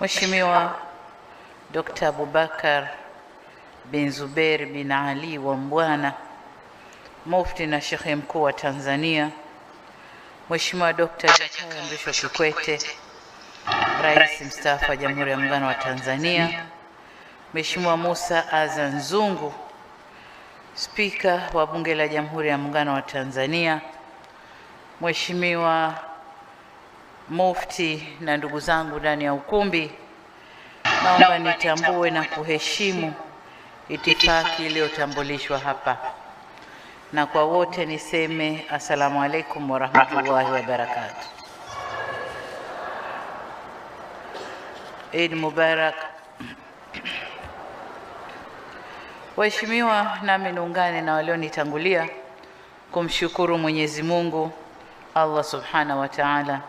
Mheshimiwa Dr. Abubakar bin Zubeir bin Ali wa Mbwana, Mufti na Shekhe Mkuu wa Tanzania, Mheshimiwa Dr. Jakaya Mrisho Kikwete, Rais Mstaafu wa Jamhuri ya Muungano wa Tanzania, Mheshimiwa Musa Azan Zungu, Spika wa Bunge la Jamhuri ya Muungano wa Tanzania, Mheshimiwa Mufti na ndugu zangu ndani ya ukumbi, naomba nitambue na kuheshimu itifaki iliyotambulishwa hapa, na kwa wote niseme asalamu alaykum wa rahmatullahi wa barakatuh. Eid Mubarak. Waheshimiwa, nami niungane na walionitangulia kumshukuru Mwenyezi Mungu Allah Subhanahu wa Ta'ala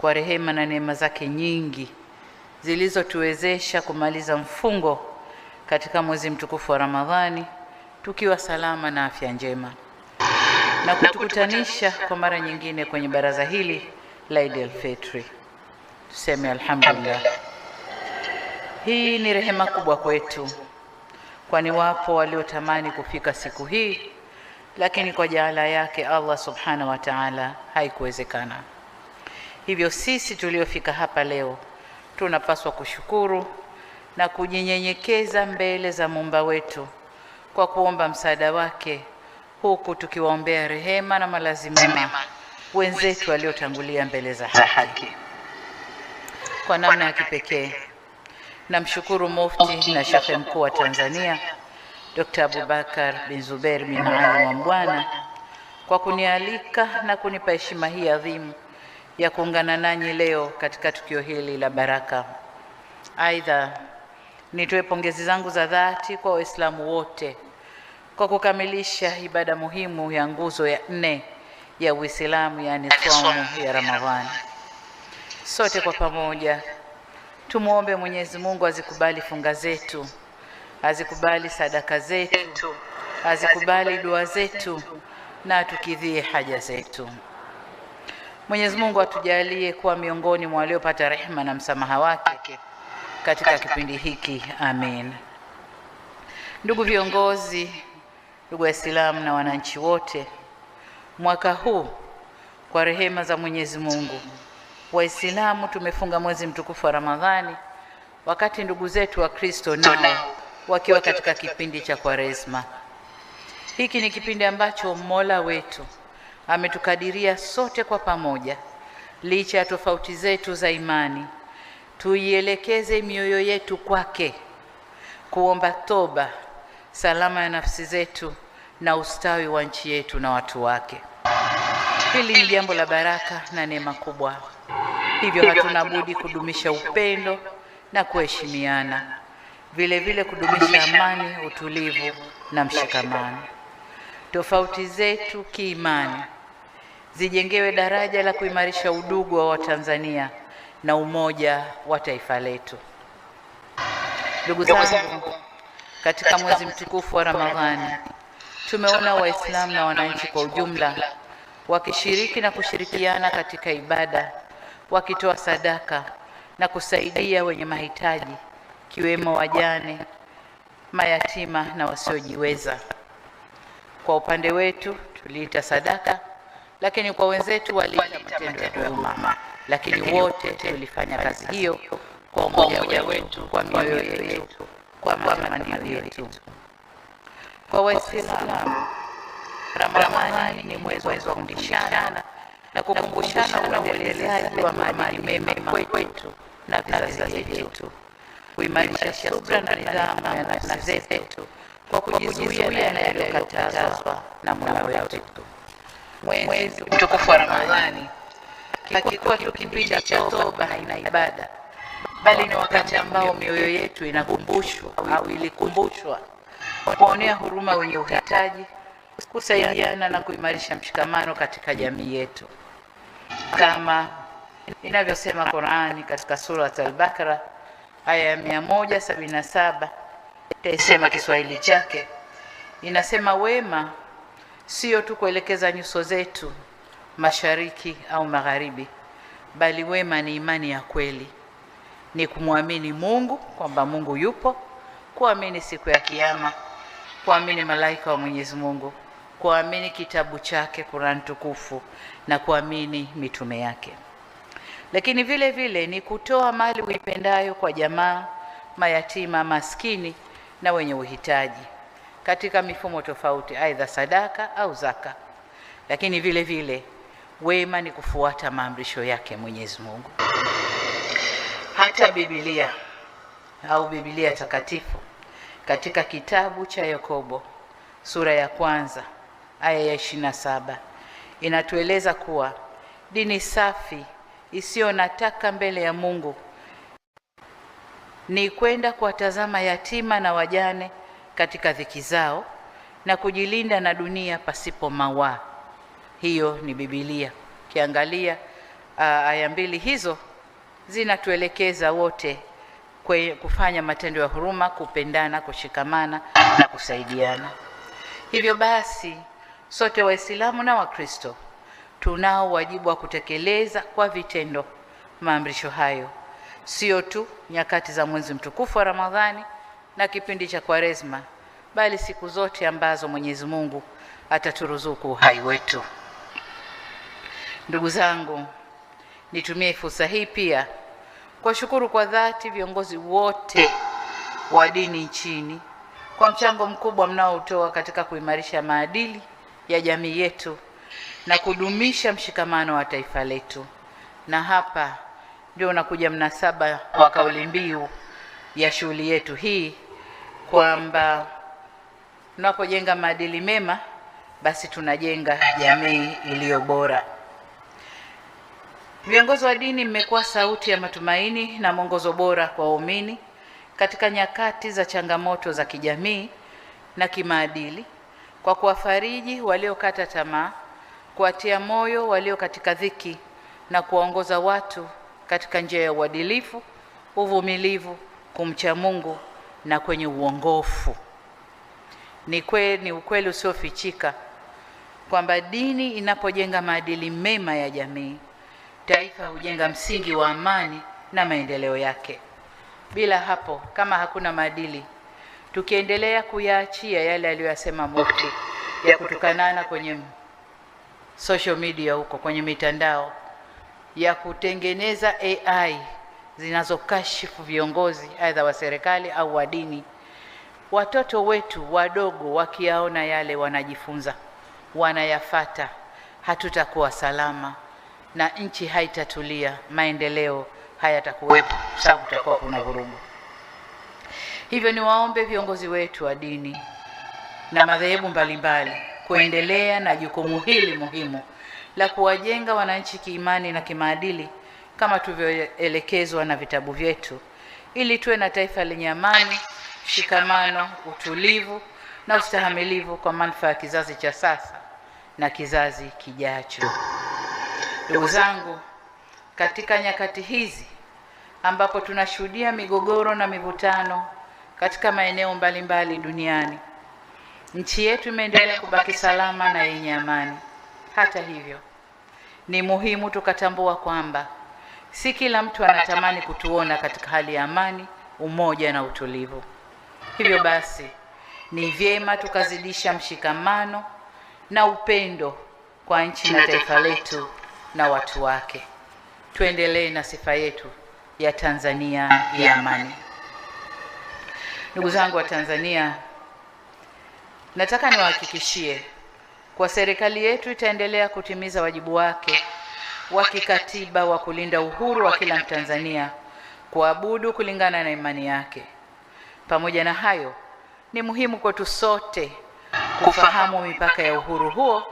kwa rehema na neema zake nyingi zilizotuwezesha kumaliza mfungo katika mwezi mtukufu wa Ramadhani tukiwa salama na afya njema, na kutukutanisha kwa mara nyingine kwenye baraza hili la Eid al-Fitr. Tuseme alhamdulillah. Hii ni rehema kubwa kwetu, kwani wapo waliotamani kufika siku hii, lakini kwa jaala yake Allah Subhanahu wa Ta'ala haikuwezekana. Hivyo sisi tuliofika hapa leo tunapaswa kushukuru na kujinyenyekeza mbele za Muumba wetu kwa kuomba msaada wake, huku tukiwaombea rehema na malazi mema wenzetu waliotangulia mbele za haki. Kwa namna ya kipekee namshukuru Mufti na Shekhe Mkuu wa Tanzania Dr. Abubakar bin Zubeir bin Ali wa Mbwana kwa kunialika na kunipa heshima hii adhimu ya kuungana nanyi leo katika tukio hili la baraka. Aidha, nitoe pongezi zangu za dhati kwa Waislamu wote kwa kukamilisha ibada muhimu ya nguzo ya 4 ya Uislamu, yani saumu ya Ramadhani. Sote kwa pamoja tumuombe Mwenyezi Mungu azikubali funga zetu, azikubali sadaka zetu, azikubali dua zetu na atukidhie haja zetu. Mwenyezi Mungu atujalie kuwa miongoni mwa waliopata rehema na msamaha wake katika kipindi hiki. Amin. Ndugu viongozi, ndugu Waislamu na wananchi wote, mwaka huu kwa rehema za Mwenyezi Mungu Waislamu tumefunga mwezi mtukufu wa Ramadhani, wakati ndugu zetu wa Kristo nao wakiwa katika kipindi cha Kwaresma. Hiki ni kipindi ambacho Mola wetu ametukadiria sote kwa pamoja, licha ya tofauti zetu za imani, tuielekeze mioyo yetu kwake, kuomba toba, salama ya nafsi zetu na ustawi wa nchi yetu na watu wake. Hili ni jambo la baraka na neema kubwa. Hivyo hatuna budi kudumisha upendo na kuheshimiana, vile vile kudumisha amani, utulivu na mshikamano. Tofauti zetu kiimani zijengewe daraja la kuimarisha udugu wa Watanzania na umoja wa taifa letu. Ndugu zangu, katika mwezi mtukufu wa Ramadhani tumeona Waislamu na wananchi kwa ujumla wakishiriki na kushirikiana katika ibada, wakitoa sadaka na kusaidia wenye mahitaji, kiwemo wajane, mayatima na wasiojiweza. Kwa upande wetu tuliita sadaka, lakini kwa wenzetu waliita matendo ya huruma, lakini wote tulifanya kazi hiyo kwa umoja wetu, kwa mioyo yetu, kwa matamanio yetu. Kwa Waislamu, Ramadhani ni mwezi wa kufundishana na kukumbushana uendelezaji wa maadili mema kwetu na vizazi vyetu, kuimarisha subra na nidhamu ya nafsi zetu kwa kujizuia na yanayokatazwa na Mola wetu. Mwezi mtukufu wa Ramadhani hakikuwa tu kipindi cha toba na ibada, bali ni wakati ambao mioyo yetu inakumbushwa au ilikumbushwa kuonea huruma wenye uhitaji, kusaidiana na kuimarisha mshikamano katika jamii yetu. Kama inavyosema Qur'ani katika sura Al-Baqara aya ya 177, taisema Kiswahili chake, inasema wema sio tu kuelekeza nyuso zetu mashariki au magharibi, bali wema ni imani ya kweli ni kumwamini Mungu, kwamba Mungu yupo, kuamini siku ya Kiyama, kuamini malaika wa Mwenyezi Mungu, kuamini kitabu chake Qur'an tukufu, na kuamini mitume yake. Lakini vile vile ni kutoa mali uipendayo kwa jamaa, mayatima, maskini na wenye uhitaji katika mifumo tofauti, aidha sadaka au zaka. Lakini vile vile wema ni kufuata maamrisho yake Mwenyezi Mungu. Hata Biblia au Biblia takatifu katika kitabu cha Yakobo sura ya 1 aya ya 27 inatueleza kuwa dini safi isiyo na taka mbele ya Mungu ni kwenda kuwatazama yatima na wajane katika dhiki zao na kujilinda na dunia pasipo mawaa. Hiyo ni Biblia. Kiangalia aya mbili hizo zinatuelekeza wote kufanya matendo ya huruma, kupendana, kushikamana na kusaidiana. Hivyo basi sote Waislamu na Wakristo tunao wajibu wa kutekeleza kwa vitendo maamrisho hayo, sio tu nyakati za mwezi mtukufu wa Ramadhani na kipindi cha Kwaresma, bali siku zote ambazo Mwenyezi Mungu ataturuzuku uhai wetu. Ndugu zangu, nitumie fursa hii pia kuwashukuru kwa dhati viongozi wote wa dini nchini kwa mchango mkubwa mnaotoa katika kuimarisha maadili ya jamii yetu na kudumisha mshikamano wa taifa letu. Na hapa ndio unakuja mnasaba wa kauli mbiu ya shughuli yetu hii, kwamba tunapojenga maadili mema basi tunajenga jamii iliyo bora. Viongozi wa dini mmekuwa sauti ya matumaini na mwongozo bora kwa waumini katika nyakati za changamoto za kijamii na kimaadili, kwa kuwafariji waliokata tamaa, kuwatia moyo walio katika dhiki na kuwaongoza watu katika njia ya uadilifu, uvumilivu, kumcha Mungu na kwenye uongofu. Ni ukweli usiofichika kwamba dini inapojenga maadili mema ya jamii, taifa hujenga msingi wa amani na maendeleo yake. Bila hapo, kama hakuna maadili, tukiendelea kuyaachia yale aliyosema Mufti ya kutukanana kwenye social media, huko kwenye mitandao, ya kutengeneza AI zinazokashifu viongozi aidha wa serikali au wa dini, watoto wetu wadogo wakiyaona yale wanajifunza, wanayafata, hatutakuwa salama na nchi haitatulia, maendeleo hayatakuwepo, sababu tutakuwa kuna vurugu. Hivyo ni waombe viongozi wetu wa dini na madhehebu mbalimbali kuendelea na jukumu hili muhimu la kuwajenga wananchi kiimani na kimaadili kama tulivyoelekezwa na vitabu vyetu, ili tuwe na taifa lenye amani, shikamano, utulivu na ustahimilivu kwa manufaa ya kizazi cha sasa na kizazi kijacho. Ndugu zangu, katika nyakati hizi ambapo tunashuhudia migogoro na mivutano katika maeneo mbalimbali duniani, nchi yetu imeendelea kubaki salama na yenye amani. Hata hivyo, ni muhimu tukatambua kwamba si kila mtu anatamani kutuona katika hali ya amani, umoja na utulivu. Hivyo basi, ni vyema tukazidisha mshikamano na upendo kwa nchi na taifa letu na watu wake. Tuendelee na sifa yetu ya Tanzania ya amani. Ndugu zangu wa Tanzania, nataka niwahakikishie kwa serikali yetu itaendelea kutimiza wajibu wake wa kikatiba wa kulinda uhuru wa kila Mtanzania kuabudu kulingana na imani yake. Pamoja na hayo, ni muhimu kwetu sote kufahamu mipaka ya uhuru huo,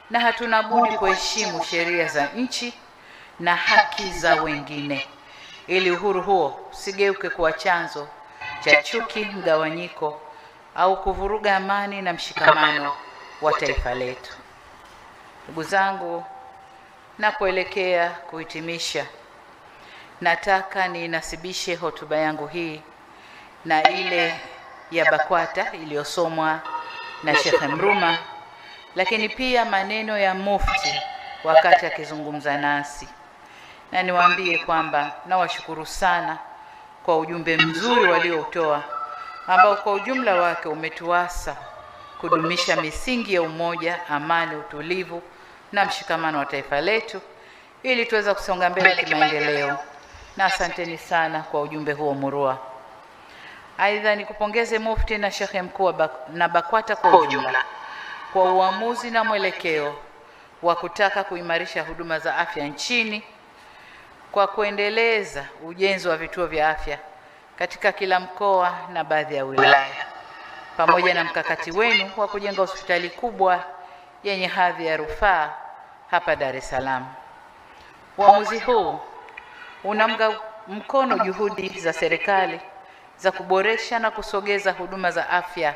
na hatuna budi kuheshimu sheria za nchi na haki za wengine, ili uhuru huo usigeuke kuwa chanzo cha chuki, mgawanyiko au kuvuruga amani na mshikamano wa taifa letu. Ndugu zangu, napoelekea kuhitimisha, nataka ninasibishe hotuba yangu hii na ile ya BAKWATA iliyosomwa na Sheikh Mruma, lakini pia maneno ya Mufti wakati akizungumza nasi, na niwaambie kwamba nawashukuru sana kwa ujumbe mzuri walioutoa, ambao kwa ujumla wake umetuasa kudumisha misingi ya umoja, amani, utulivu na mshikamano wa taifa letu ili tuweze kusonga mbele kimaendeleo. Na asanteni sana kwa ujumbe huo murua. Aidha, nikupongeze Mufti na Shekhe Mkuu na BAKWATA kwa ujumla kwa uamuzi na mwelekeo wa kutaka kuimarisha huduma za afya nchini kwa kuendeleza ujenzi wa vituo vya afya katika kila mkoa na baadhi ya wilaya, pamoja na mkakati wenu wa kujenga hospitali kubwa yenye hadhi ya rufaa hapa Dar es Salaam. Uamuzi huu unaunga mkono juhudi za serikali za kuboresha na kusogeza huduma za afya